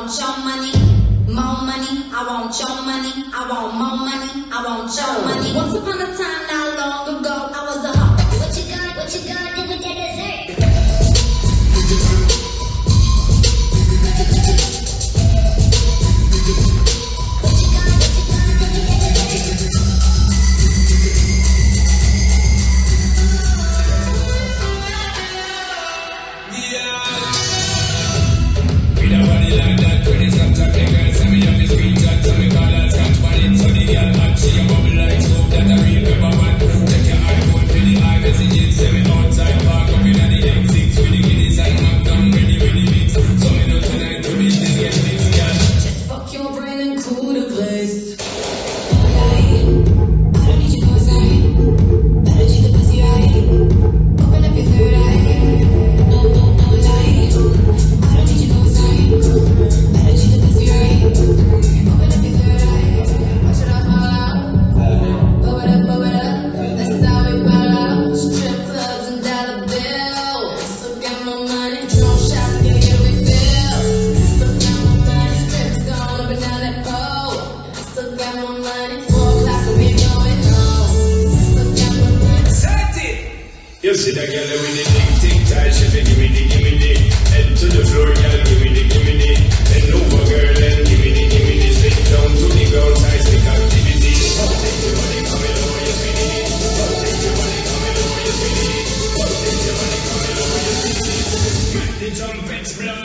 want your money, more money. I want your money, I want more money. I want your money. Once upon a time, not long ago, I was a hoe. What you gonna do with that dessert? You see that girl with the tick tight, she say give me the, head to the floor, girl, give me the, bend over, girl, and give me the, sit down to the ground, side stick activity. Take your money, coming over, you see it. Take your money, coming over, you see it. Take your money, coming over, you see it. Make the trumpets blow.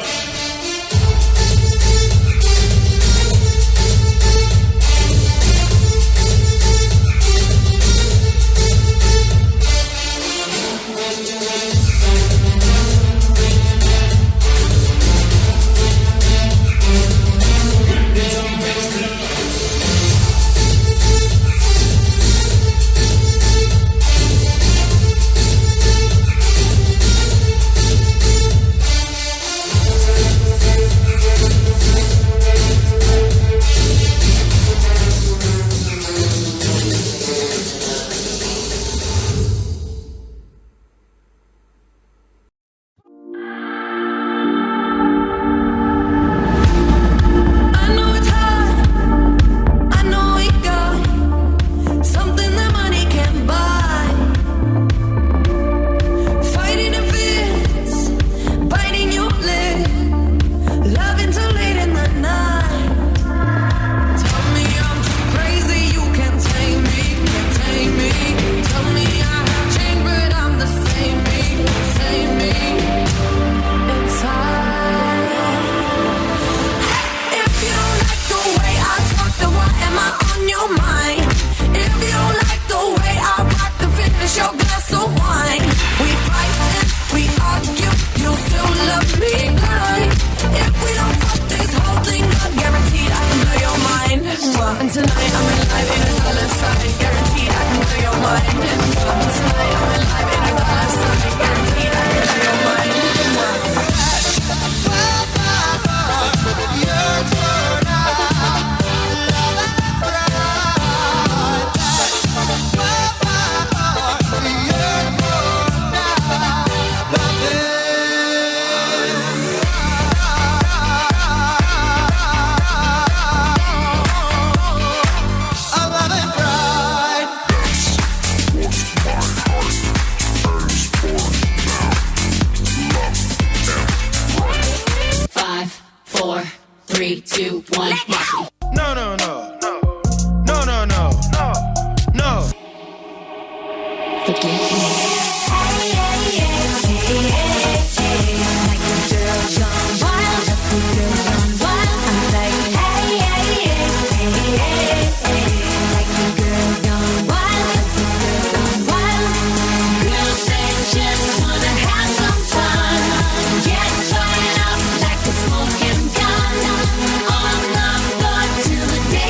The day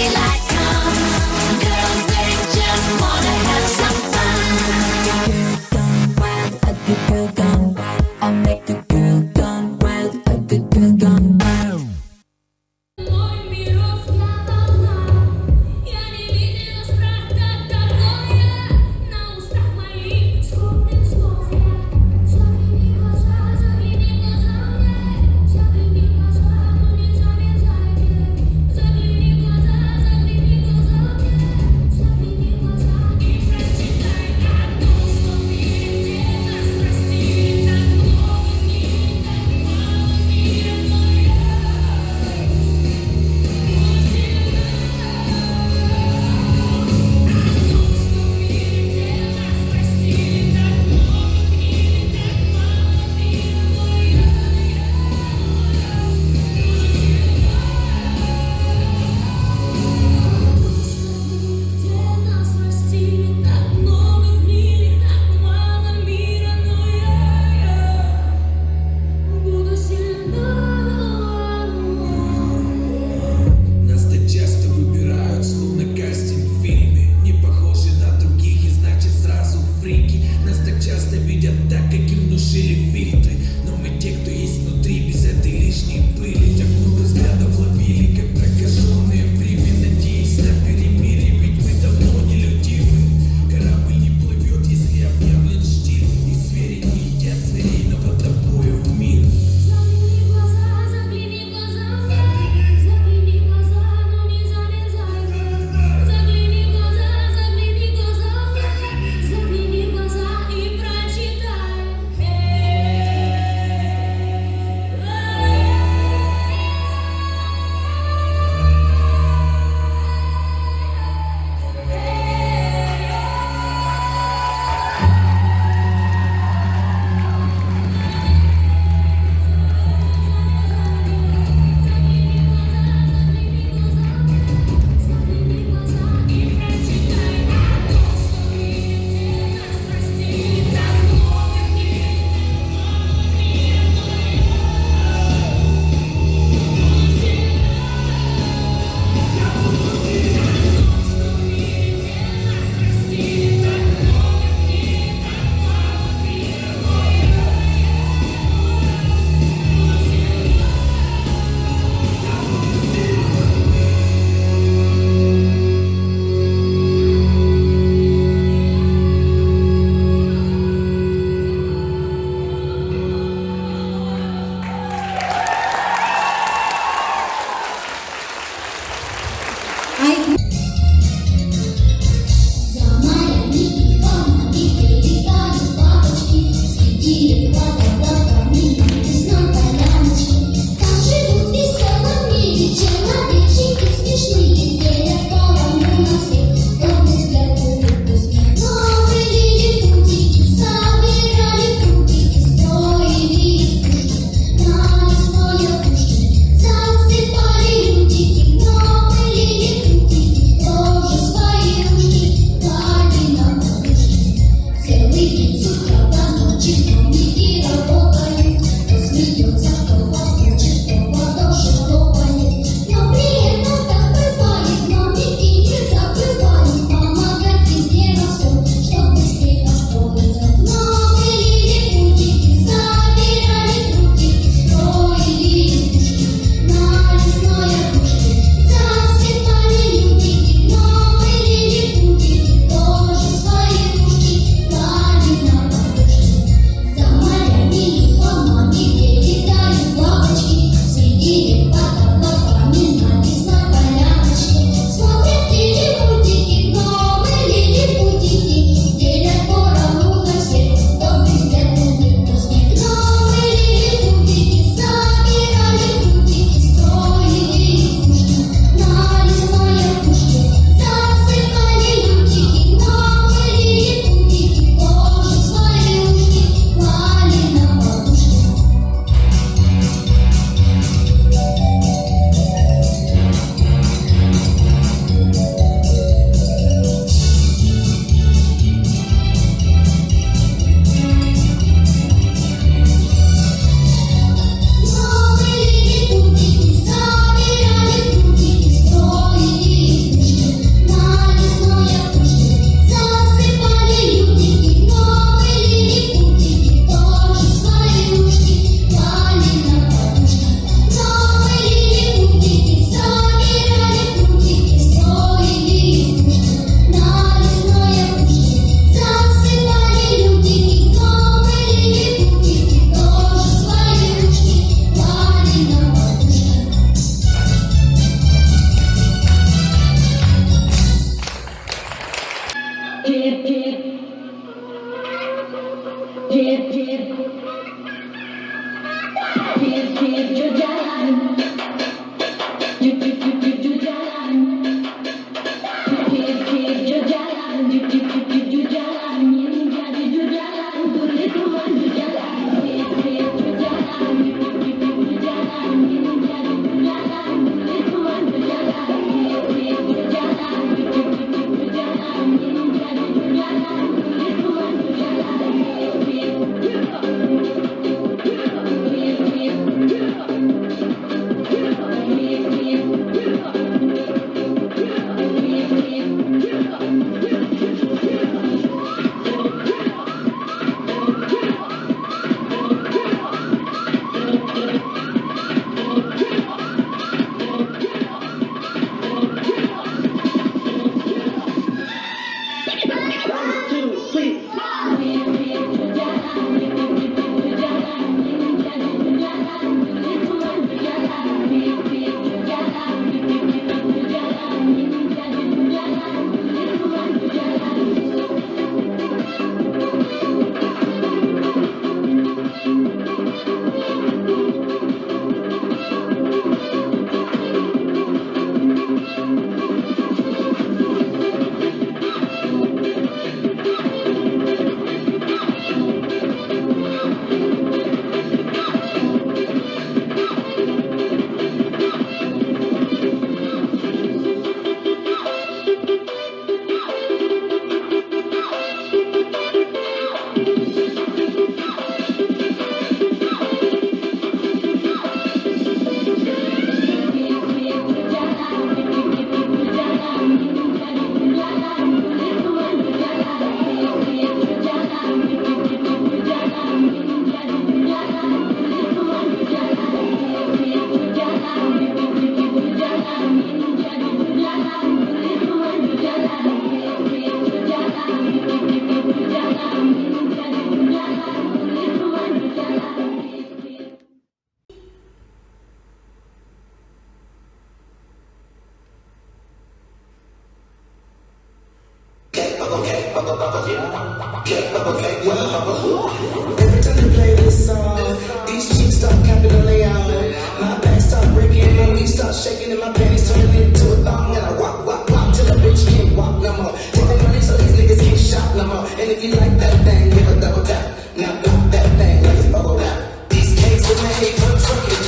Every time you play this song, these chicks start capping on their own. My back start breaking, my knees start shaking, and my panties turning into a thong. And I walk, walk, walk till the bitch can't walk no more. Take the money so these niggas can't shop no more. And if you like that thing, give a double tap. Now block that thing like it's bubble wrap. These cakes were made for twerking,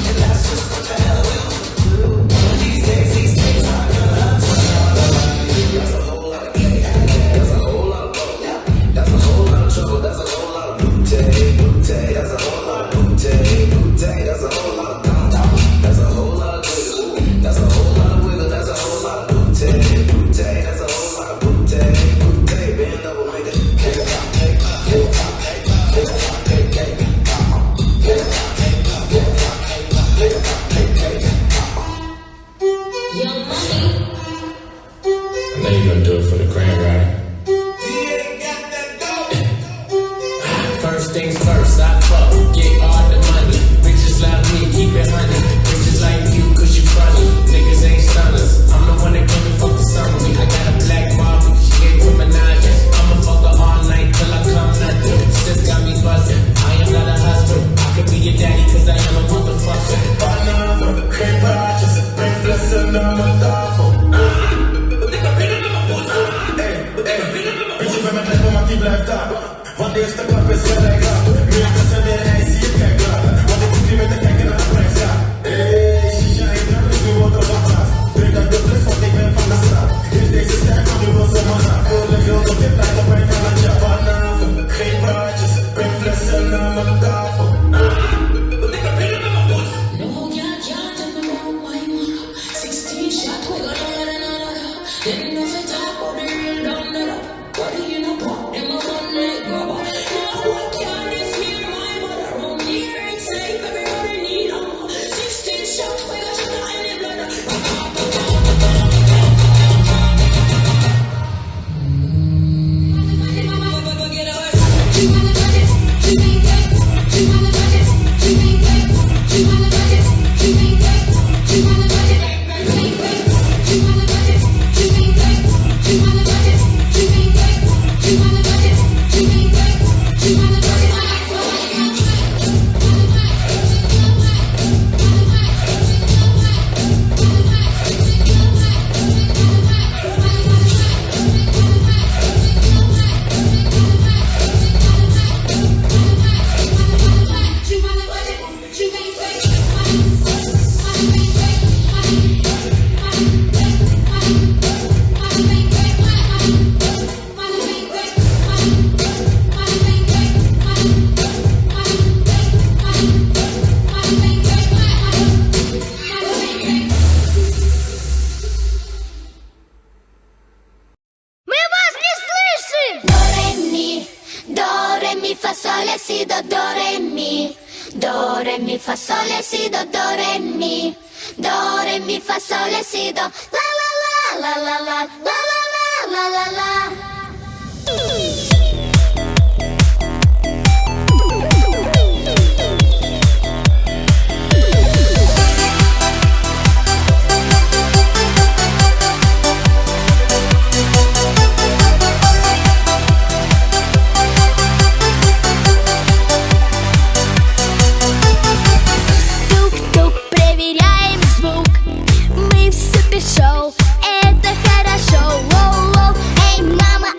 and that's just what the hell we'll do. One of these days, these cakes are gonna twerk. That's a whole lot of cake, that's a whole lot of bubble. That's a whole lot of trouble, that's a whole lot of booty, booty. That's a whole lot of booty, booty. That's a whole lot of dum dum. That's a whole lot of wiggle. That's a whole lot of wiggle. That's a whole lot of booty, booty. That's a whole lot of booty, booty. Bend over, make it cake, cake, cake, cake, cake, cake, cake, Young Money. I know you're gonna do it for the grand, right? First things first, I fuck, get all the money. Bitches like me, keep it honey. Bitches like you, cause you funny. Niggas ain't stunners. I'm the one that came and fuck the sun with me. I got a black Barbie, she gave to Minaj. I'ma fuck her all night till I come nothing. Sis got me buzzing. I am not a husband. I could be your daddy, cause I am a motherfucker. banana, cream pie, just a breakfast and I'm a thoughtful. Bitches bij mijn tijd, maar die blijft daar. Want de eerste klap is gelijk af. Nu ik dus weer ijs, zie je kijk laten. Want ik hoef niet meer te kijken naar de prijs, ja. Hey, shisha, ik draag dus nu wordt er wat af. Drink dat de plus, want ik ben van de straat. Is deze sterk, want nu wil ze me gaan. Volle heel de dit lijkt op mij van het jaar. Vanavond, geen praatjes, breng flessen naar mijn tafel. No, yeah, yeah, tell me about my mother. 16 shot, we got another. Didn't know if it's up or the real down there. What do you know about them? I'm on that rubber. Now, what can this near my mother? Around here, it's safe, everybody need 'em. 16 shot, we got you in the blood. Мы вас не слышим! До, ре, ми, фа, соль, си, до, ре, ми. До, ре, ми, фа, соль, си, до, ре, ми. До, ре, ми, фа, соль, си, до. La la la la la la la la la la la. Тук-тук, проверяем звук. Мы в супершоу, это хорошо. Воу-воу. Эй, мама,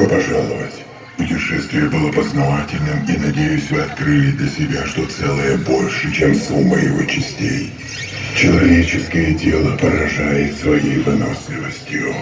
Добро пожаловать. Путешествие было познавательным, и, надеюсь, вы открыли для себя, что целое больше, чем сумма его частей. Человеческое тело поражает своей выносливостью.